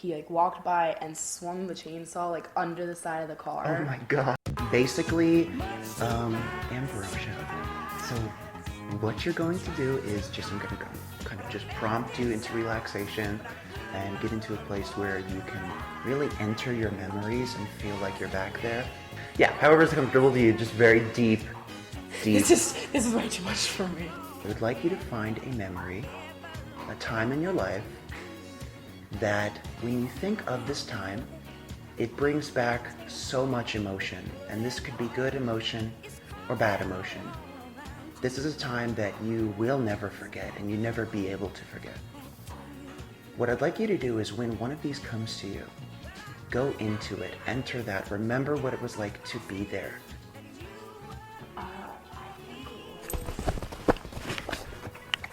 he like walked by and swung the chainsaw like under the side of the car. Oh my god. Basically, Ambrosia. So what you're going to do is I'm going to kind of just prompt you into relaxation and get into a place where you can really enter your memories and feel like you're back there. Yeah, however it's comfortable to you, just very deep. This is way too much for me. I would like you to find a memory, a time in your life that when you think of this time, it brings back so much emotion. And this could be good emotion or bad emotion. This is a time that you will never forget and you never be able to forget. What I'd like you to do is when one of these comes to you, go into it, enter that, remember what it was like to be there. I think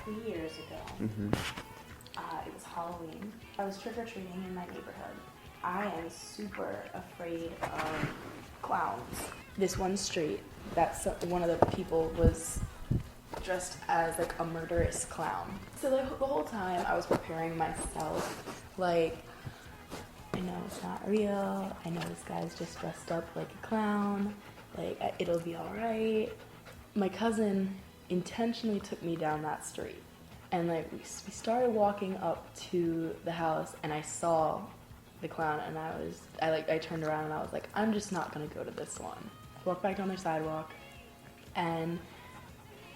3 years ago, it was Halloween. I was trick-or-treating in my neighborhood. I am super afraid of clowns. This one street, one of the people was dressed as like a murderous clown. So the whole time I was preparing myself, like, I know it's not real, I know this guy's just dressed up like a clown, like it'll be alright. My cousin intentionally took me down that street, and like we started walking up to the house, and I saw the clown, and I turned around and I was like, I'm just not gonna go to this one. I walked back down the sidewalk, and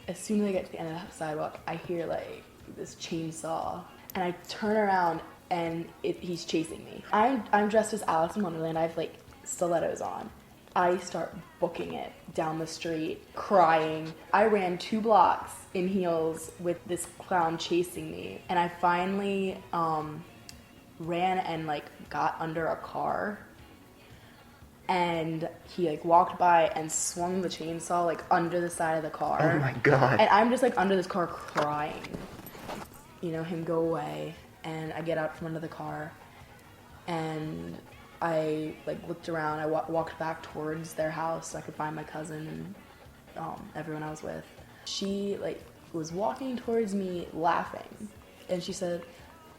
as soon as I get to the end of the sidewalk, I hear like this chainsaw, and I turn around and he's chasing me. I'm dressed as Alice in Wonderland. I have like stilettos on. I start booking it down the street, crying. I ran 2 blocks in heels with this clown chasing me, and I finally ran and like got under a car, and he like walked by and swung the chainsaw like under the side of the car. Oh my god. And I'm just like under this car crying, you know, him go away. And I get out from under the car, and I like looked around. I walked back towards their house so I could find my cousin and everyone I was with. She like was walking towards me laughing, and she said,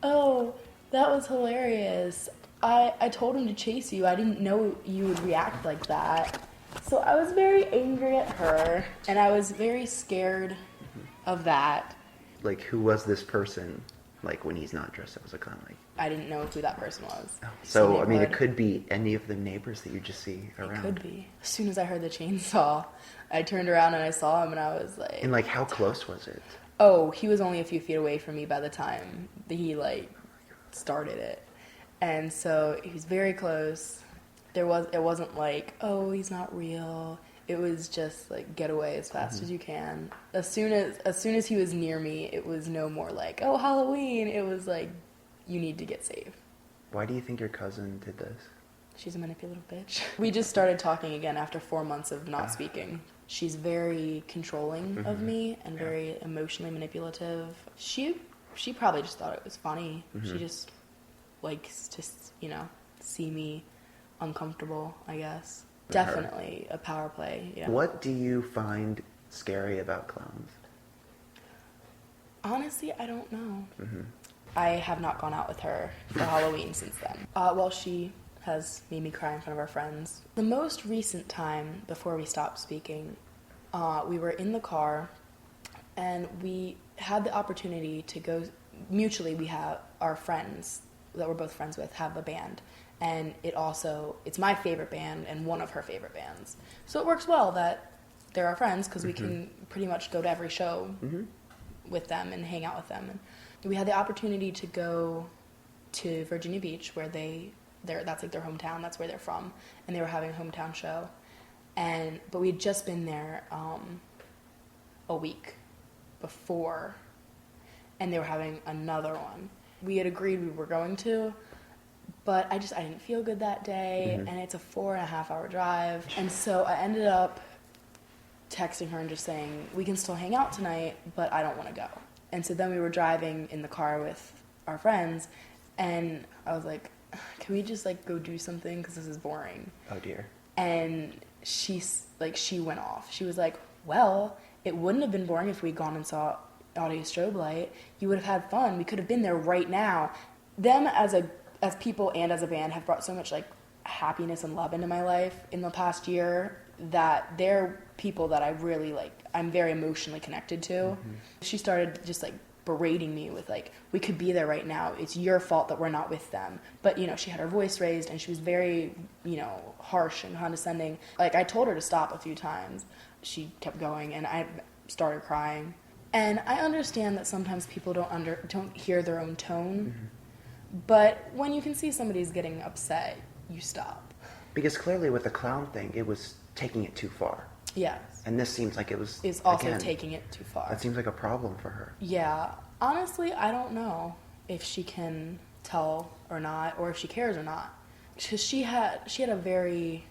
"Oh, that was hilarious. I told him to chase you. I didn't know you would react like that." So I was very angry at her, and I was very scared of that. Like, who was this person? Like, when he's not dressed up as a clown, like... I didn't know who that person was. Oh. So, I mean, it could be any of the neighbors that you just see around. It could be. As soon as I heard the chainsaw, I turned around and I saw him, and I was like... And, like, how close was it? Oh, he was only a few feet away from me by the time that he, like, started it. And so, he was very close. It wasn't like, oh, he's not real. It was just like, get away as fast as you can. As soon as he was near me, it was no more like, oh, Halloween. It was like, you need to get safe. Why do you think your cousin did this? She's a manipulative bitch. We just started talking again after 4 months of not speaking. She's very controlling of me and very emotionally manipulative. She probably just thought it was funny. She just likes to, you know, see me uncomfortable, I guess. Definitely a power play, yeah. What do you find scary about clowns? Honestly, I don't know. I have not gone out with her for Halloween since then. Well, she has made me cry in front of our friends. The most recent time before we stopped speaking, we were in the car, and we had the opportunity to go, mutually we have our friends that we're both friends with have a band. And it's my favorite band and one of her favorite bands. So it works well that they're our friends because we can pretty much go to every show with them and hang out with them. And we had the opportunity to go to Virginia Beach, where that's like their hometown, that's where they're from, and they were having a hometown show. But we had just been there a week before, and they were having another one. We had agreed we were going to, but I didn't feel good that day, and it's a 4.5-hour drive. And so I ended up texting her and just saying, we can still hang out tonight, but I don't want to go. And so then we were driving in the car with our friends, and I was like, can we just like go do something, because this is boring. Oh dear. And she went off. She was like, well, it wouldn't have been boring if we'd gone and saw Audio Strobe Light. You would have had fun. We could have been there right now. Them as as people and as a band have brought so much like happiness and love into my life in the past year that they're people that I really like, I'm very emotionally connected to. Mm-hmm. She started just like berating me with like, we could be there right now, it's your fault that we're not with them. But you know, she had her voice raised and she was very, you know, harsh and condescending. Like I told her to stop a few times, she kept going and I started crying. And I understand that sometimes people don't hear their own tone, mm-hmm. but when you can see somebody's getting upset, you stop. Because clearly with the clown thing, it was taking it too far. Yes. And this seems like it was, is also again, taking it too far. That seems like a problem for her. Yeah. Honestly, I don't know if she can tell or not, or if she cares or not. Because she had a very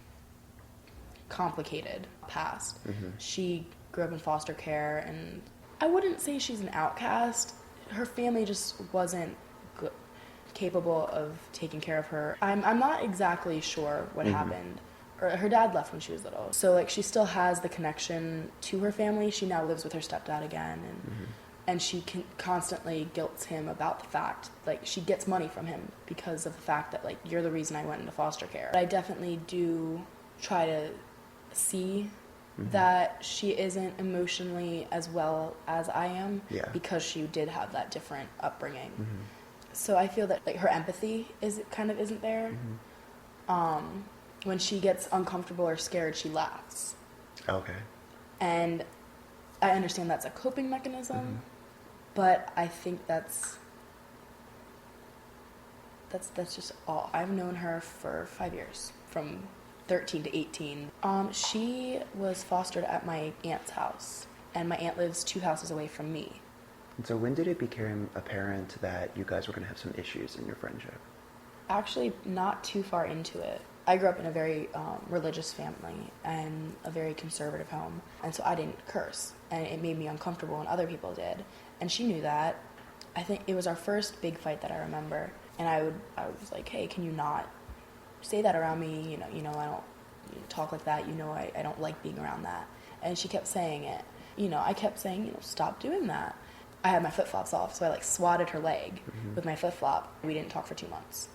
complicated past. Mm-hmm. She grew up in foster care, and I wouldn't say she's an outcast. Her family just wasn't capable of taking care of her. I'm not exactly sure what mm-hmm. happened. Her dad left when she was little. So, like, she still has the connection to her family. She now lives with her stepdad again, and she constantly guilts him about the fact, like, she gets money from him because of the fact that, like, you're the reason I went into foster care. But I definitely do try to see that she isn't emotionally as well as I am because she did have that different upbringing. Mm-hmm. So I feel that, like, her empathy isn't there. Mm-hmm. When she gets uncomfortable or scared, she laughs. Okay. And I understand that's a coping mechanism, but I think that's just all. I've known her for 5 years, from 13 to 18. She was fostered at my aunt's house, and my aunt lives 2 houses away from me. And so when did it become apparent that you guys were going to have some issues in your friendship? Actually, not too far into it. I grew up in a very religious family and a very conservative home, and so I didn't curse, and it made me uncomfortable, and other people did, and she knew that. I think it was our first big fight that I remember, and I was like, hey, can you not say that around me? You know, I don't talk like that. You know, I don't like being around that. And she kept saying it. You know, I kept saying, stop doing that. I had my flip-flops off, so I like swatted her leg with my flip-flop. We didn't talk for 2 months.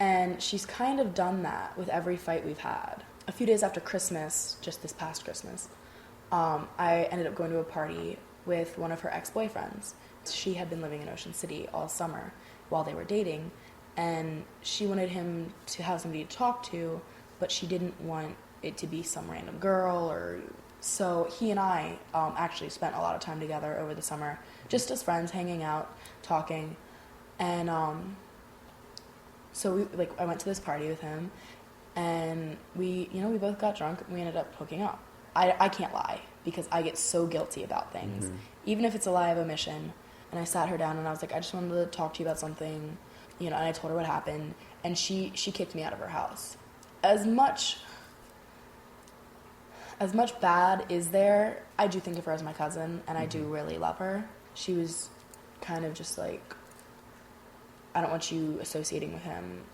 And she's kind of done that with every fight we've had. A few days after Christmas, just this past Christmas, I ended up going to a party with one of her ex-boyfriends. She had been living in Ocean City all summer while they were dating, and she wanted him to have somebody to talk to, but she didn't want it to be some random girl. So he and I actually spent a lot of time together over the summer, just as friends, hanging out, talking, and so I went to this party with him, and we both got drunk, and we ended up hooking up. I can't lie, because I get so guilty about things, even if it's a lie of omission. And I sat her down, and I was like, I just wanted to talk to you about something, and I told her what happened, and she kicked me out of her house. As much bad is there, I do think of her as my cousin, and I do really love her. She was kind of just like, I don't want you associating with him.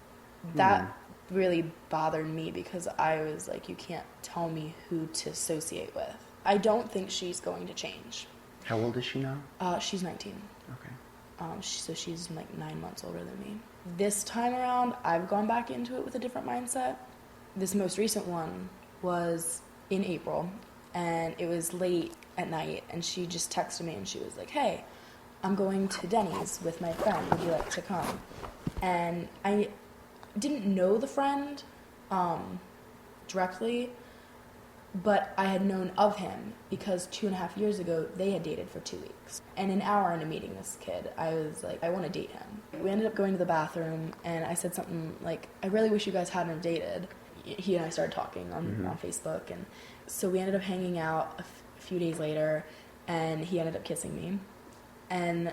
That really bothered me, because I was like, you can't tell me who to associate with. I don't think she's going to change. How old is she now? She's 19. Okay. So she's like 9 months older than me. This time around, I've gone back into it with a different mindset. This most recent one was in April, and it was late at night, and she just texted me, and she was like, hey, I'm going to Denny's with my friend, would you like to come? And I didn't know the friend directly, but I had known of him because 2.5 years ago, they had dated for 2 weeks. And an hour into meeting this kid, I was like, I want to date him. We ended up going to the bathroom, and I said something like, I really wish you guys hadn't dated. He and I started talking on Facebook, and so we ended up hanging out a few days later, and he ended up kissing me. And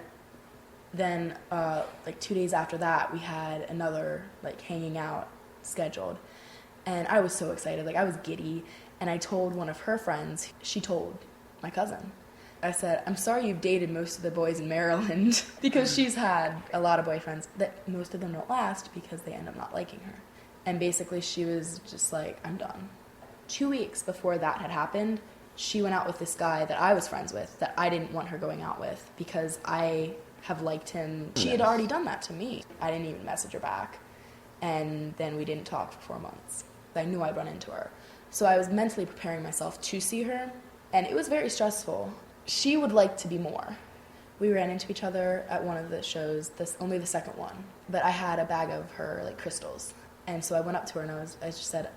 then, 2 days after that, we had another, hanging out scheduled. And I was so excited. I was giddy. And I told one of her friends. She told my cousin. I said, I'm sorry you've dated most of the boys in Maryland, because she's had a lot of boyfriends that most of them don't last because they end up not liking her. And basically, she was just like, I'm done. 2 weeks before that had happened, she went out with this guy that I was friends with, that I didn't want her going out with, because I have liked him. She had already done that to me. I didn't even message her back. And then we didn't talk for 4 months. I knew I'd run into her. So I was mentally preparing myself to see her, and it was very stressful. She would like to be more. We ran into each other at one of the shows, only the second one. But I had a bag of her like crystals. And so I went up to her and I just said,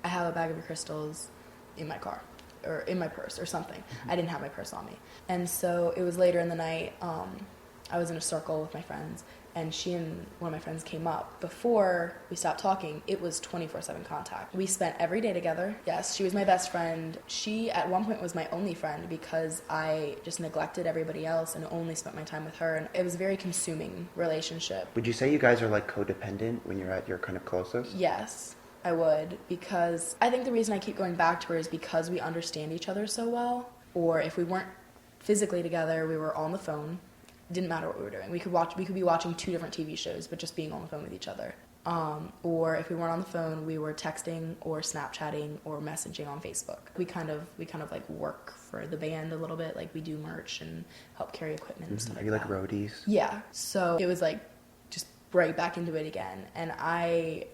I have a bag of your crystals in my car, or in my purse, or something. I didn't have my purse on me. And so it was later in the night, I was in a circle with my friends, and she and one of my friends came up. Before we stopped talking, it was 24/7 contact. We spent every day together. Yes, she was my best friend. She, at one point, was my only friend because I just neglected everybody else and only spent my time with her. And it was a very consuming relationship. Would you say you guys are like codependent when you're at your kind of closest? Yes, I would, because I think the reason I keep going back to her is because we understand each other so well. Or if we weren't physically together, we were on the phone. Didn't matter what we were doing. We could be watching 2 different TV shows, but just being on the phone with each other. Or if we weren't on the phone, we were texting or Snapchatting or messaging on Facebook. We kind of like work for the band a little bit. Like we do merch and help carry equipment and stuff Are you like roadies? Yeah. So it was like just right back into it again. And I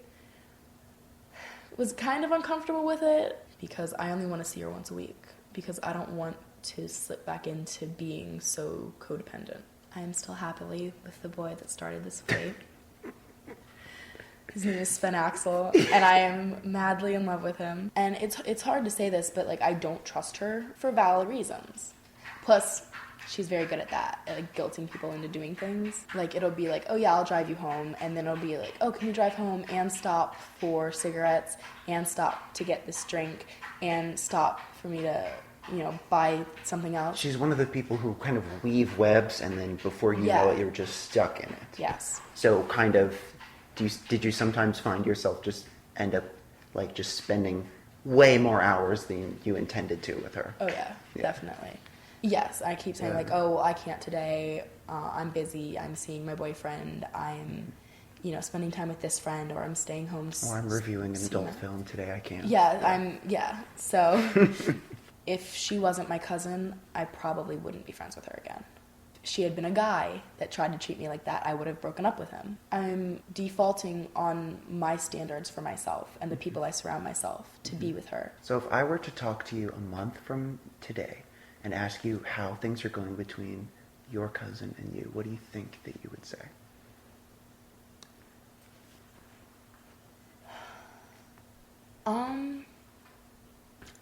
was kind of uncomfortable with it because I only want to see her once a week because I don't want to slip back into being so codependent. I am still happily with the boy that started this fight. His name is Sven Axel, and I am madly in love with him. And it's hard to say this, but like I don't trust her for valid reasons. Plus, she's very good at that, at like guilting people into doing things. Like it'll be like, oh yeah, I'll drive you home, and then it'll be like, oh, can you drive home and stop for cigarettes, and stop to get this drink, and stop for me to, buy something else. She's one of the people who kind of weave webs, and then before you know it, you're just stuck in it. Yes. So kind of, did you sometimes find yourself just end up like just spending way more hours than you intended to with her? Oh yeah. Definitely. Yes, I keep saying like, oh, I can't today, I'm busy, I'm seeing my boyfriend, I'm, spending time with this friend, or I'm staying home. Or I'm reviewing an adult film today, I can't. So if she wasn't my cousin, I probably wouldn't be friends with her again. If she had been a guy that tried to treat me like that, I would have broken up with him. I'm defaulting on my standards for myself and the people I surround myself to be with her. So if I were to talk to you a month from today and ask you how things are going between your cousin and you, what do you think that you would say?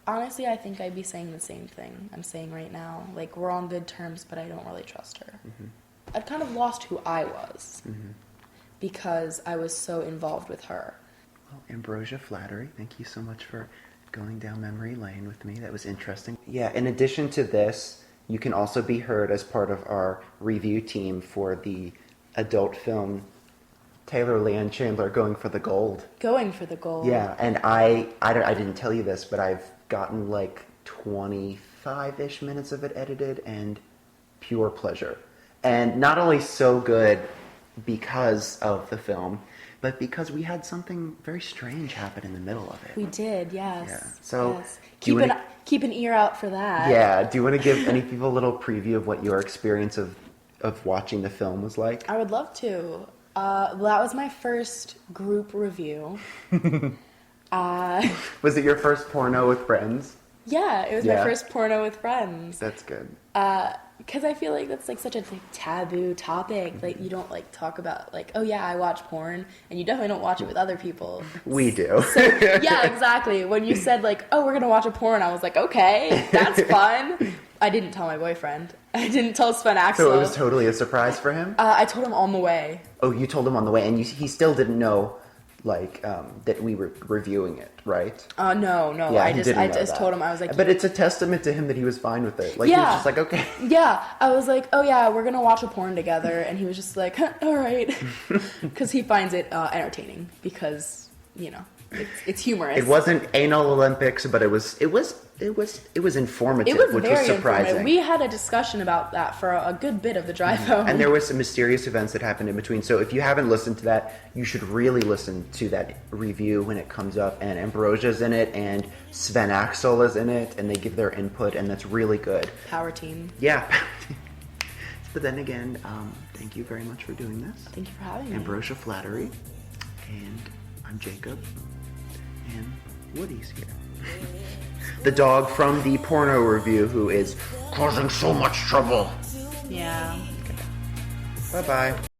Honestly, I think I'd be saying the same thing I'm saying right now. Like, we're on good terms, but I don't really trust her. Mm-hmm. I've kind of lost who I was because I was so involved with her. Well, Ambrosia Flattery, thank you so much for going down memory lane with me. That was interesting. Yeah, in addition to this, you can also be heard as part of our review team for the adult film Taylor Leanne Chandler Going for the Gold. Going for the Gold. Yeah, and I didn't tell you this, but I've gotten like 25-ish minutes of it edited, and pure pleasure. And not only so good because of the film, but because we had something very strange happen in the middle of it. We did, yes. Yeah. So yes. Keep an ear out for that. Yeah. Do you want to give any people a little preview of what your experience of watching the film was like? I would love to. Well, that was my first group review. Was it your first porno with friends? Yeah, it was my first porno with friends. That's good. Because I feel like that's like such a taboo topic. Like you don't like talk about like, oh yeah, I watch porn, and you definitely don't watch it with other people. We do. So, yeah, exactly. When you said like, oh, we're gonna watch a porn, I was like, okay, that's fun. I didn't tell my boyfriend. I didn't tell Sven Axel. So it was totally a surprise for him? I told him on the way. Oh, you told him on the way, and he still didn't know, like, that we were reviewing it, right? No. Yeah, I just told him, I was like... But it's a testament to him that he was fine with it. Like, he was just like, okay. Yeah, I was like, oh yeah, we're gonna watch a porn together, and he was just like, all right. Because he finds it entertaining, because, it's humorous. It wasn't anal Olympics, but it was informative, which was surprising. Informative. We had a discussion about that for a good bit of the drive home. And there was some mysterious events that happened in between. So if you haven't listened to that, you should really listen to that review when it comes up. And Ambrosia's in it, and Sven Axel is in it, and they give their input, and that's really good. Power team. Yeah. But then again, thank you very much for doing this. Thank you for having me. Ambrosia Flattery. And I'm Jacob. And Woody's here. The dog from the porno review who is causing so much trouble. Yeah. Bye-bye.